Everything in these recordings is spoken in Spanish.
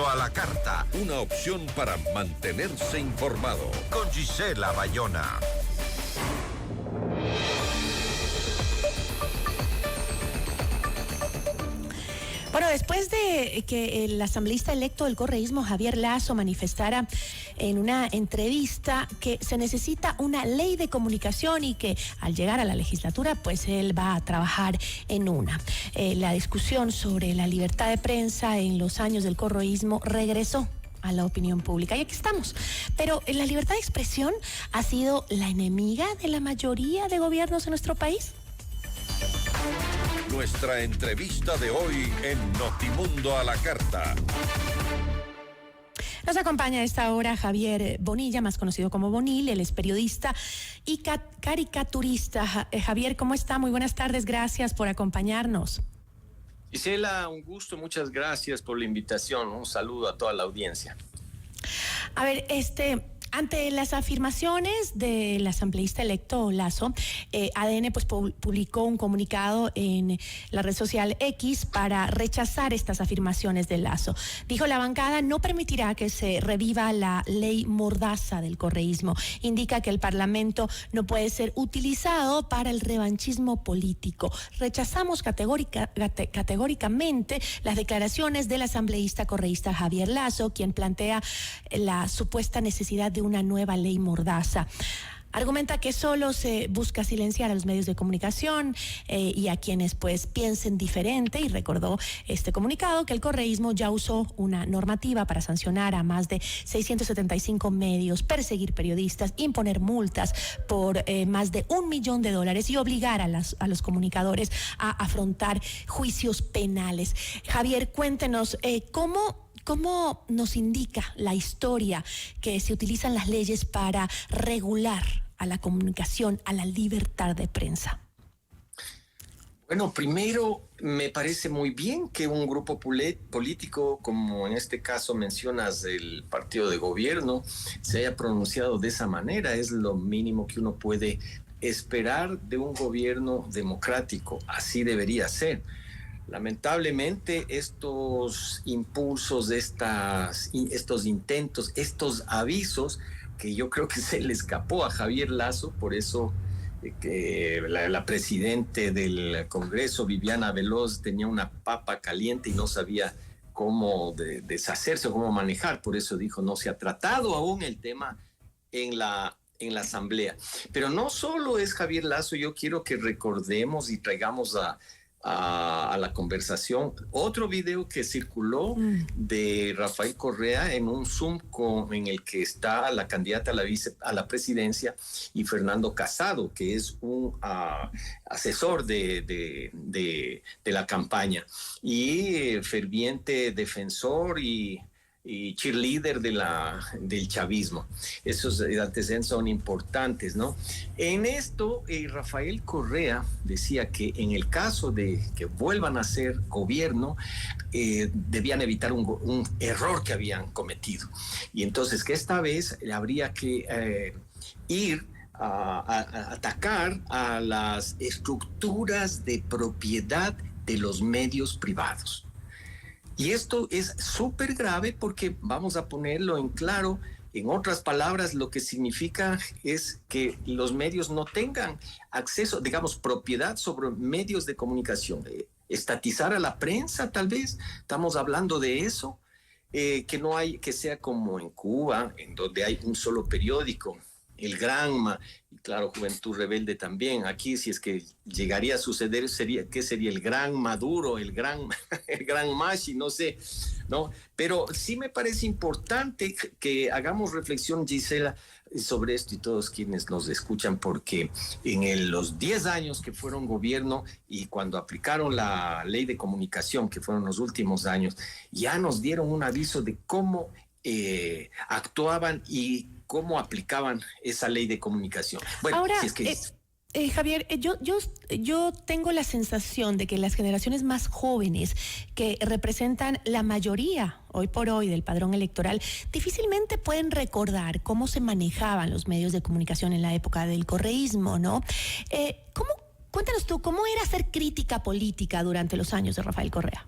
Notimundo a la carta. Una opción para mantenerse informado. Con Gisela Bayona. Bueno, después de que el asambleísta electo del correísmo, Javier Lasso, manifestara en una entrevista que se necesita una ley de comunicación y que al llegar a la legislatura, pues él va a trabajar en una. La discusión sobre la libertad de prensa en los años del correísmo regresó a la opinión pública. Y aquí estamos. Pero la libertad de expresión ha sido la enemiga de la mayoría de gobiernos en nuestro país. Nuestra entrevista de hoy en Notimundo a la carta. Nos acompaña a esta hora Javier Bonilla, más conocido como Bonil. Él es periodista y caricaturista. Javier, ¿cómo está? Muy buenas tardes, gracias por acompañarnos. Gisela, un gusto, muchas gracias por la invitación. Un saludo a toda la audiencia. A ver, ante las afirmaciones del asambleísta electo Lasso, ADN pues publicó un comunicado en la red social X para rechazar estas afirmaciones de Lasso. Dijo: la bancada no permitirá que se reviva la ley mordaza del correísmo. Indica que el Parlamento no puede ser utilizado para el revanchismo político. Rechazamos categóricamente las declaraciones del asambleísta correísta Javier Lasso, quien plantea la supuesta necesidad de una nueva ley mordaza. Argumenta que solo se busca silenciar a los medios de comunicación y a quienes pues piensen diferente, y recordó este comunicado que el correísmo ya usó una normativa para sancionar a más de 675 medios, perseguir periodistas, imponer multas por más de $1 millón y obligar a los comunicadores a afrontar juicios penales. Javier, cuéntenos, ¿Cómo nos indica la historia que se utilizan las leyes para regular a la comunicación, a la libertad de prensa? Bueno, primero me parece muy bien que un grupo político, como en este caso mencionas el partido de gobierno, se haya pronunciado de esa manera. Es lo mínimo que uno puede esperar de un gobierno democrático. Así debería ser. Lamentablemente estos impulsos, estos intentos, estos avisos, que yo creo que se le escapó a Javier Lasso, por eso que la presidente del Congreso, Viviana Veloz, tenía una papa caliente y no sabía cómo deshacerse o cómo manejar, por eso dijo: no se ha tratado aún el tema en la Asamblea. Pero no solo es Javier Lasso, yo quiero que recordemos y traigamos a la conversación otro video que circuló de Rafael Correa en un Zoom en el que está la candidata a la presidencia y Fernando Casado, que es un asesor de la campaña y ferviente defensor y cheerleader del chavismo. Esos antecedentes son importantes, ¿no? En esto, Rafael Correa decía que en el caso de que vuelvan a ser gobierno, debían evitar un error que habían cometido. Y entonces que esta vez habría que ir a atacar a las estructuras de propiedad de los medios privados. Y esto es súper grave porque, vamos a ponerlo en claro, en otras palabras, lo que significa es que los medios no tengan acceso, digamos, propiedad sobre medios de comunicación. Estatizar a la prensa, tal vez, estamos hablando de eso, que no hay, que sea como en Cuba, en donde hay un solo periódico, el Granma, y claro, Juventud Rebelde también. Aquí, si es que llegaría a suceder, ¿qué sería? El Gran Maduro, el Gran Mashi, no sé, ¿no? Pero sí me parece importante que hagamos reflexión, Gisela, sobre esto y todos quienes nos escuchan, porque en los 10 años que fueron gobierno y cuando aplicaron la ley de comunicación, que fueron los últimos años, ya nos dieron un aviso de cómo actuaban y cómo aplicaban esa ley de comunicación. Bueno, ahora, si es que Javier, yo tengo la sensación de que las generaciones más jóvenes, que representan la mayoría hoy por hoy del padrón electoral, difícilmente pueden recordar cómo se manejaban los medios de comunicación en la época del correísmo, ¿no? Cuéntanos tú, ¿cómo era hacer crítica política durante los años de Rafael Correa?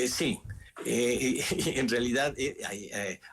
Sí. En realidad,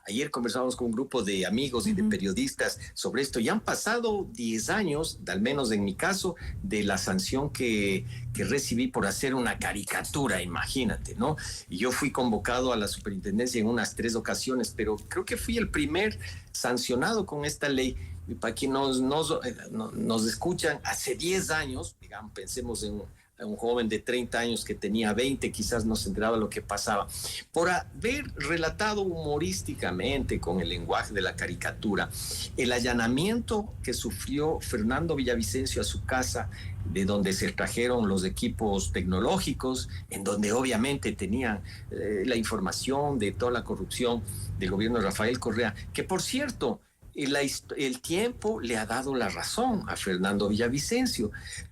ayer conversamos con un grupo de amigos y de periodistas sobre esto y han pasado 10 años, al menos en mi caso, de la sanción que recibí por hacer una caricatura, imagínate, ¿no? Y yo fui convocado a la superintendencia en unas 3 ocasiones, pero creo que fui el primer sancionado con esta ley. Y para quienes nos escuchan, hace 10 años, digamos, pensemos en un joven de 30 años que tenía 20, quizás no se enteraba lo que pasaba, por haber relatado humorísticamente con el lenguaje de la caricatura el allanamiento que sufrió Fernando Villavicencio a su casa, de donde se trajeron los equipos tecnológicos, en donde obviamente tenían la información de toda la corrupción del gobierno de Rafael Correa, que por cierto, el tiempo le ha dado la razón a Fernando Villavicencio.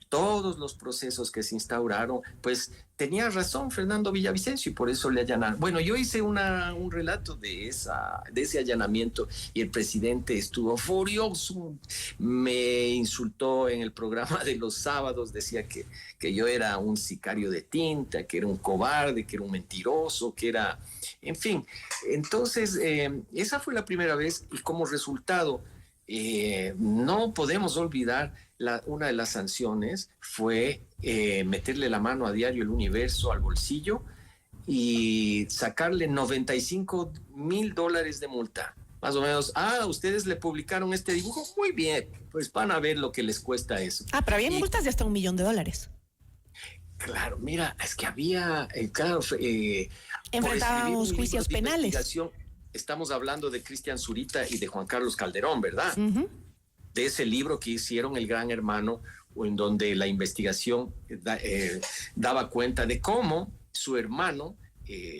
Todos los procesos que se instauraron, pues tenía razón Fernando Villavicencio y por eso le allanaron. Bueno, yo hice un relato de ese allanamiento y el presidente estuvo furioso, me insultó en el programa de los sábados, decía que yo era un sicario de tinta, que era un cobarde, que era un mentiroso, que era, en fin. Entonces, esa fue la primera vez y como resultado, no podemos olvidar una de las sanciones fue meterle la mano a Diario El Universo al bolsillo y sacarle $95,000 de multa. Más o menos, ustedes le publicaron este dibujo, muy bien, pues van a ver lo que les cuesta eso. Pero había multas de hasta $1 millón. Claro, mira, es que había, enfrentábamos juicios penales. Estamos hablando de Cristian Zurita y de Juan Carlos Calderón, ¿verdad? De ese libro que hicieron El Gran Hermano, en donde la investigación daba cuenta de cómo su hermano,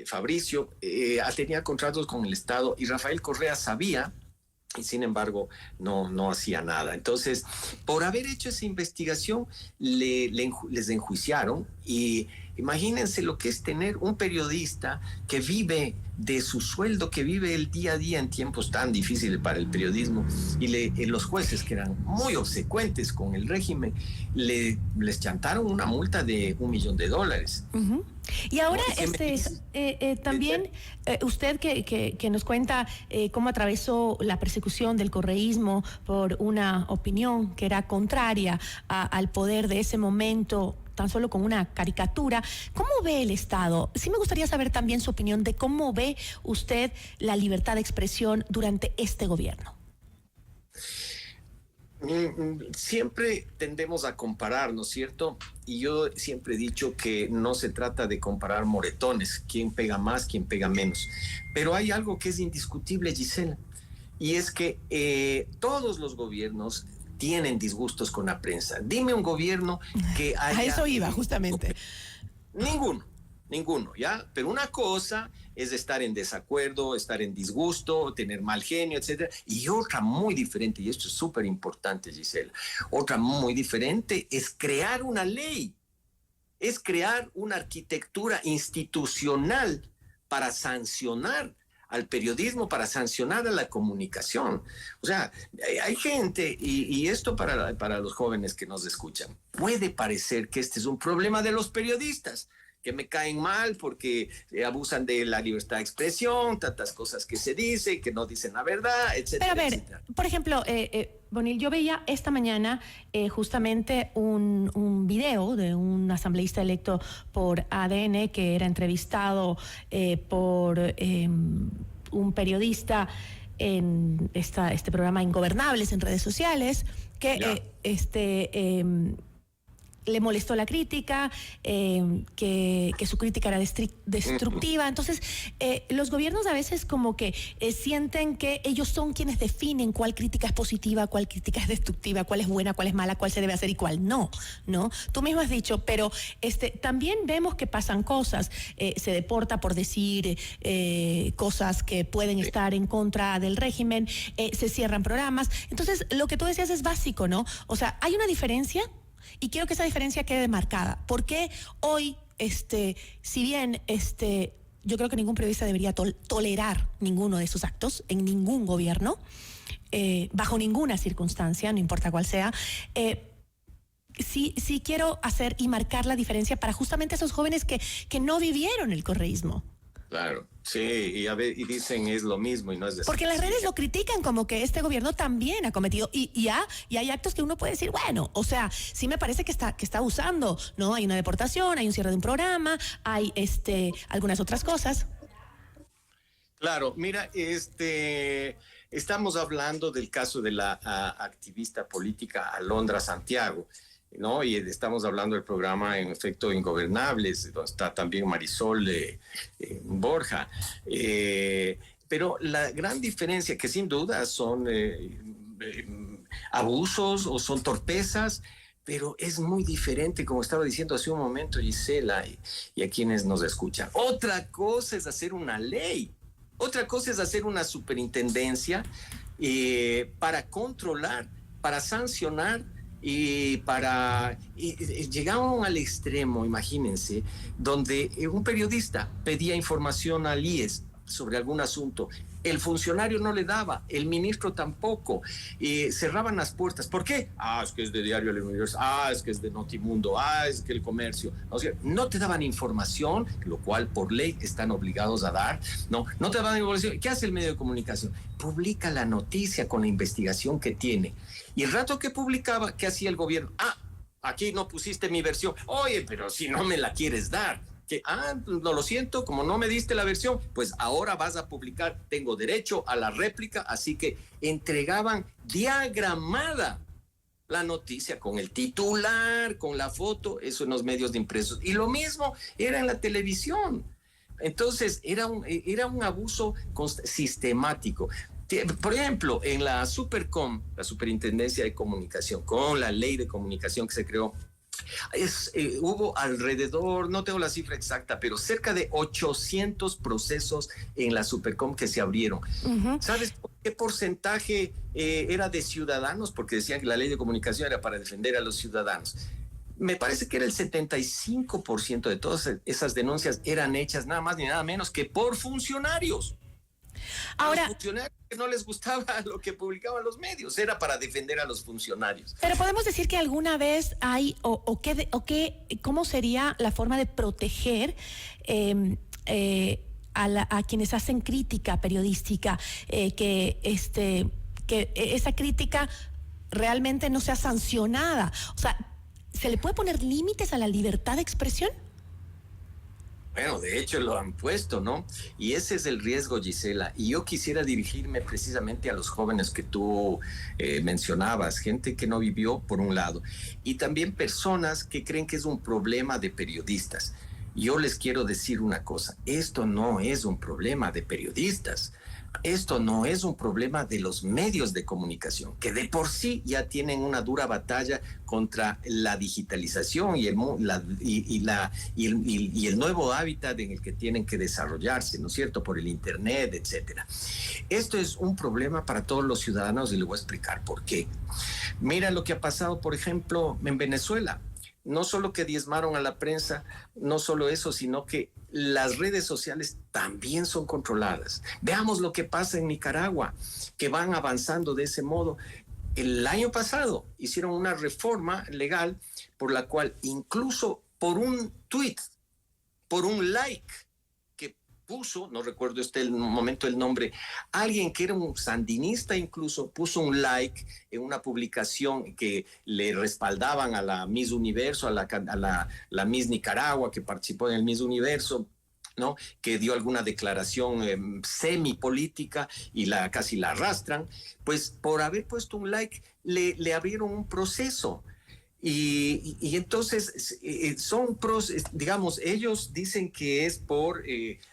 Fabricio, tenía contratos con el Estado y Rafael Correa sabía y sin embargo no hacía nada. Entonces, por haber hecho esa investigación, les enjuiciaron y imagínense lo que es tener un periodista que vive de su sueldo, que vive el día a día en tiempos tan difíciles para el periodismo y los jueces que eran muy obsecuentes con el régimen, les chantaron una multa de $1 millón. Y ahora también usted que nos cuenta cómo atravesó la persecución del correísmo por una opinión que era contraria al poder de ese momento, tan solo con una caricatura. ¿Cómo ve el Estado? Sí me gustaría saber también su opinión de cómo ve usted la libertad de expresión durante este gobierno. Siempre tendemos a comparar, ¿no es cierto? Y yo siempre he dicho que no se trata de comparar moretones, quién pega más, quién pega menos. Pero hay algo que es indiscutible, Gisela, y es que todos los gobiernos tienen disgustos con la prensa. Dime un gobierno que haya... A eso iba, justamente. Ninguno, ¿ya? Pero una cosa es estar en desacuerdo, estar en disgusto, tener mal genio, etcétera. Y otra muy diferente, y esto es súper importante, Gisela, otra muy diferente es crear una ley, es crear una arquitectura institucional para sancionar al periodismo, para sancionar a la comunicación. O sea, hay gente, y esto para los jóvenes que nos escuchan, puede parecer que este es un problema de los periodistas, que me caen mal porque abusan de la libertad de expresión, tantas cosas que se dicen, que no dicen la verdad, etcétera. Pero a ver, etcétera. Por ejemplo, Bonil, yo veía esta mañana justamente un video de un asambleísta electo por ADN que era entrevistado por un periodista en este programa Ingobernables en redes sociales, que le molestó la crítica, que su crítica era destructiva. Entonces, los gobiernos a veces como que sienten que ellos son quienes definen cuál crítica es positiva, cuál crítica es destructiva, cuál es buena, cuál es mala, cuál se debe hacer y cuál no, ¿no? Tú mismo has dicho, pero también vemos que pasan cosas. Se deporta por decir cosas que pueden estar en contra del régimen, se cierran programas. Entonces, lo que tú decías es básico, ¿no? O sea, hay una diferencia. Y quiero que esa diferencia quede marcada. Porque hoy, si bien yo creo que ningún periodista debería tolerar ninguno de esos actos en ningún gobierno, bajo ninguna circunstancia, no importa cuál sea, sí quiero hacer y marcar la diferencia para justamente esos jóvenes que no vivieron el correísmo. Claro, sí, y dicen es lo mismo y no es de Porque las redes lo critican como que este gobierno también ha cometido y hay actos que uno puede decir, bueno, o sea, sí me parece que está usando, ¿no? Hay una deportación, hay un cierre de un programa, hay algunas otras cosas. Claro, mira, estamos hablando del caso de la activista política Alondra Santiago, ¿no? Y estamos hablando del programa en efecto Ingobernables, donde está también Marisol Borja. Pero la gran diferencia, que sin duda son abusos o son torpezas, pero es muy diferente, como estaba diciendo hace un momento Gisela y a quienes nos escuchan. Otra cosa es hacer una ley. Otra cosa es hacer una superintendencia para controlar, para sancionar llegaron al extremo, imagínense, donde un periodista pedía información al IES sobre algún asunto. El funcionario no le daba, el ministro tampoco. Cerraban las puertas. ¿Por qué? Es que es de Diario El Universo. Es que es de Notimundo. Es que el Comercio. O sea, no te daban información, lo cual por ley están obligados a dar. No te daban información. ¿Qué hace el medio de comunicación? Publica la noticia con la investigación que tiene. Y el rato que publicaba, ¿qué hacía el gobierno? Aquí no pusiste mi versión. Oye, pero si no me la quieres dar. No lo siento, como no me diste la versión, pues ahora vas a publicar, tengo derecho a la réplica, así que entregaban diagramada la noticia con el titular, con la foto, eso en los medios de impresos. Y lo mismo era en la televisión. Entonces, era un abuso sistemático. Por ejemplo, en la Supercom, la Superintendencia de Comunicación, con la ley de comunicación que se creó, hubo alrededor, no tengo la cifra exacta, pero cerca de 800 procesos en la Supercom que se abrieron. Uh-huh. ¿Sabes qué porcentaje era de ciudadanos? Porque decían que la ley de comunicación era para defender a los ciudadanos. Me parece que era el 75% de todas esas denuncias eran hechas nada más ni nada menos que por funcionarios. Ahora, a los funcionarios que no les gustaba lo que publicaban los medios, era para defender a los funcionarios. Pero podemos decir que alguna vez hay, ¿cómo sería la forma de proteger a quienes hacen crítica periodística, que esa crítica realmente no sea sancionada? O sea, ¿se le puede poner límites a la libertad de expresión? Bueno, de hecho lo han puesto, ¿no? Y ese es el riesgo, Gisela. Y yo quisiera dirigirme precisamente a los jóvenes que tú mencionabas, gente que no vivió, por un lado, y también personas que creen que es un problema de periodistas. Yo les quiero decir una cosa, esto no es un problema de periodistas. Esto no es un problema de los medios de comunicación, que de por sí ya tienen una dura batalla contra la digitalización y el nuevo hábitat en el que tienen que desarrollarse, ¿no es cierto?, por el Internet, etcétera. Esto es un problema para todos los ciudadanos y les voy a explicar por qué. Mira lo que ha pasado, por ejemplo, en Venezuela. No solo que diezmaron a la prensa, no solo eso, sino que las redes sociales también son controladas. Veamos lo que pasa en Nicaragua, que van avanzando de ese modo. El año pasado hicieron una reforma legal por la cual incluso por un tweet, por un like que puso, no recuerdo el momento el nombre, alguien que era un sandinista incluso puso un like en una publicación que le respaldaban a la Miss Universo, a la Miss Nicaragua que participó en el Miss Universo, ¿no?, que dio alguna declaración semipolítica y casi la arrastran. Pues por haber puesto un like le abrieron un proceso. Y entonces digamos, ellos dicen que es por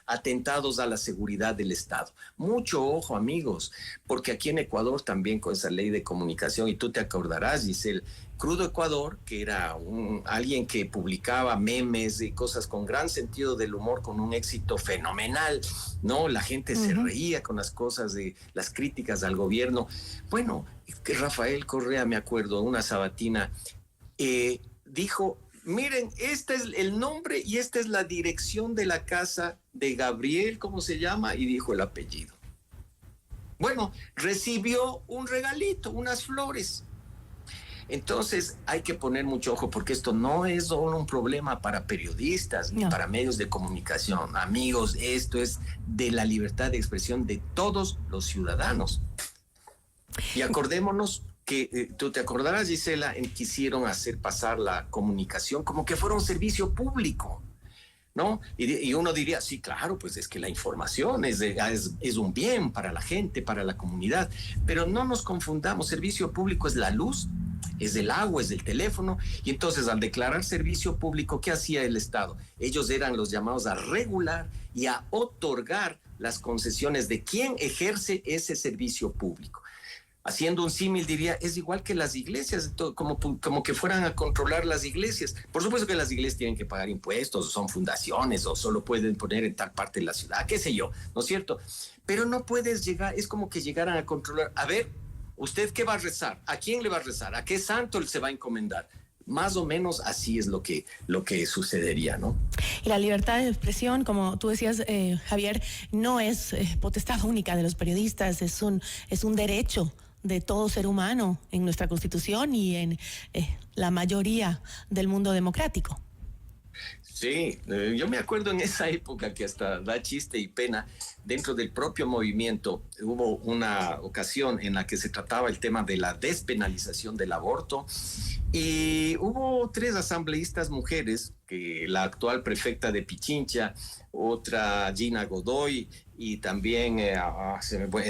atentados a la seguridad del Estado. Mucho ojo, amigos, porque aquí en Ecuador también con esa ley de comunicación, y tú te acordarás, Giselle, Crudo Ecuador, que era alguien que publicaba memes y cosas con gran sentido del humor, con un éxito fenomenal, ¿no? La gente se reía con las cosas de las críticas al gobierno. Bueno, que Rafael Correa, me acuerdo, una sabatina, dijo, miren, este es el nombre y esta es la dirección de la casa de Gabriel, ¿cómo se llama? Y dijo el apellido. Bueno, recibió un regalito, unas flores. Entonces hay que poner mucho ojo porque esto no es solo un problema para periodistas ni para medios de comunicación. Amigos, esto es de la libertad de expresión de todos los ciudadanos. Y acordémonos que tú te acordarás, Gisela, en quisieron hacer pasar la comunicación como que fuera un servicio público, ¿no? Y uno diría, sí, claro, pues es que la información es un bien para la gente, para la comunidad, pero no nos confundamos, servicio público es la luz, es el agua, es el teléfono, y entonces al declarar servicio público, ¿qué hacía el Estado? Ellos eran los llamados a regular y a otorgar las concesiones de quién ejerce ese servicio público. Haciendo un símil diría, es igual que las iglesias, como que fueran a controlar las iglesias. Por supuesto que las iglesias tienen que pagar impuestos, o son fundaciones, o solo pueden poner en tal parte de la ciudad, qué sé yo, ¿no es cierto? Pero no puedes llegar, es como que llegaran a controlar, a ver, ¿usted qué va a rezar? ¿A quién le va a rezar? ¿A qué santo él se va a encomendar? Más o menos así es lo que sucedería, ¿no? Y la libertad de expresión, como tú decías, Javier, no es potestad única de los periodistas, es un derecho de todo ser humano en nuestra Constitución y en la mayoría del mundo democrático. Sí, yo me acuerdo en esa época que hasta da chiste y pena, dentro del propio movimiento hubo una ocasión en la que se trataba el tema de la despenalización del aborto y hubo 3 asambleístas mujeres, que la actual prefecta de Pichincha, otra Gina Godoy y también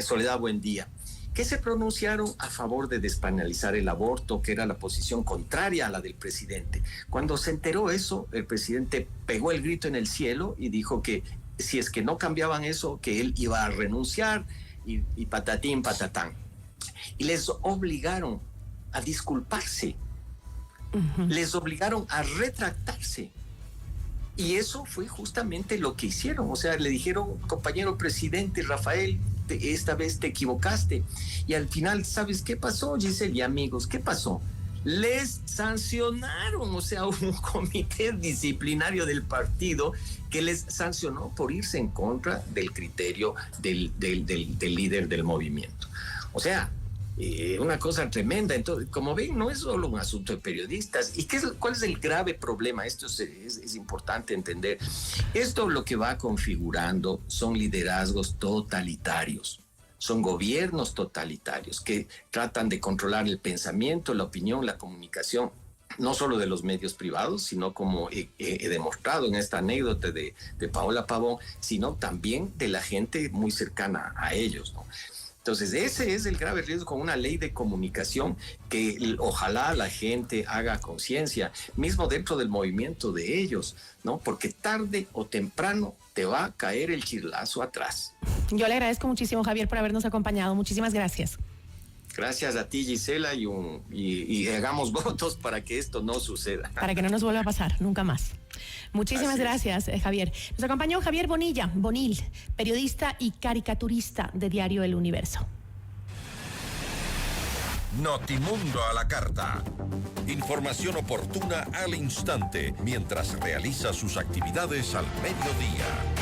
Soledad Buendía, que se pronunciaron a favor de despenalizar el aborto, que era la posición contraria a la del presidente. Cuando se enteró eso, el presidente pegó el grito en el cielo y dijo que si es que no cambiaban eso, que él iba a renunciar y patatín, patatán. Y les obligaron a disculparse, les obligaron a retractarse. Y eso fue justamente lo que hicieron. O sea, le dijeron, compañero presidente Rafael, esta vez te equivocaste. Y al final, ¿sabes qué pasó, Giselle y amigos? ¿Qué pasó? Les sancionaron, o sea, un comité disciplinario del partido que les sancionó por irse en contra del criterio del líder del movimiento. O sea, una cosa tremenda. Entonces, como ven, no es solo un asunto de periodistas. ¿Y cuál es el grave problema? Esto es importante entender. Esto lo que va configurando son liderazgos totalitarios. Son gobiernos totalitarios que tratan de controlar el pensamiento, la opinión, la comunicación, no solo de los medios privados, sino como he demostrado en esta anécdota de Paola Pavón, sino también de la gente muy cercana a ellos, ¿no? Entonces, ese es el grave riesgo con una ley de comunicación que ojalá la gente haga conciencia, mismo dentro del movimiento de ellos, ¿no? Porque tarde o temprano te va a caer el chirlazo atrás. Yo le agradezco muchísimo, Javier, por habernos acompañado. Muchísimas gracias. Gracias a ti, Gisela, y hagamos votos para que esto no suceda. Para que no nos vuelva a pasar, nunca más. Muchísimas gracias, Javier. Nos acompañó Javier Bonil, periodista y caricaturista de Diario El Universo. Notimundo a la carta. Información oportuna al instante mientras realiza sus actividades al mediodía.